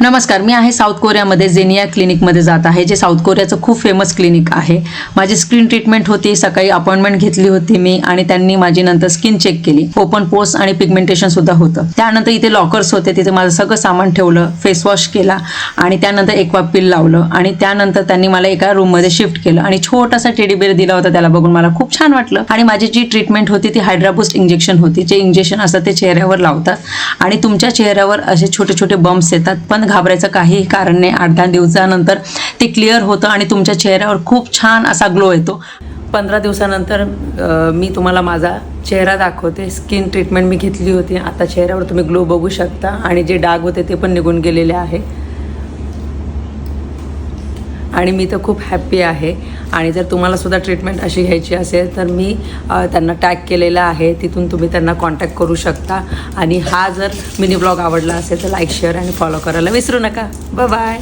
नमस्कार, मी आहे साऊथ कोरियामध्ये जेनिया क्लिनिकमध्ये जात आहे, जे साऊथ कोरियाचं खूप फेमस क्लिनिक आहे. माझी स्किन ट्रीटमेंट होती. सकाळी अपॉइंटमेंट घेतली होती मी आणि त्यांनी माझी नंतर स्किन चेक केली. ओपन पोर्स आणि पिगमेंटेशन सुद्धा होतं. त्यानंतर इथे लॉकर्स होते, तिथे माझं सगळं सामान ठेवलं, फेस वॉश केला आणि त्यानंतर एक्वा पिल लावलं आणि त्यानंतर त्यांनी मला एका रूममध्ये शिफ्ट केलं आणि छोटासा टेडी बेअर दिला होता. त्याला बघून मला खूप छान वाटलं आणि माझी जी ट्रीटमेंट होती ती हायड्रा बूस्ट इंजेक्शन होती. जे इंजेक्शन असतं ते चेहऱ्यावर लावतात आणि तुमच्या चेहऱ्यावर असे छोटे छोटे बम्प्स येतात, पण घाबरायचं काहीही कारण नाही. 8-10 दिवसानंतर ते क्लिअर होतं आणि तुमच्या चेहऱ्यावर खूप छान असा ग्लो येतो. 15 दिवसानंतर मी तुम्हाला माझा चेहरा दाखवते. स्किन ट्रीटमेंट मी घेतली होती. आता चेहऱ्यावर तुम्ही ग्लो बघू शकता आणि जे डाग होते ते पण निघून गेलेले आहे आणि मी तर खूप हॅप्पी आहे. आणि जर तुम्हाला सुद्धा ट्रीटमेंट अशी घ्यायची असेल तर मी त्यांना टॅग केलेला आहे, तिथून तुम्ही त्यांना कॉन्टॅक्ट करू शकता. आणि हा जर मिनी ब्लॉग आवडला असेल तर लाईक, शेअर आणि फॉलो करायला विसरू नका. Bye bye.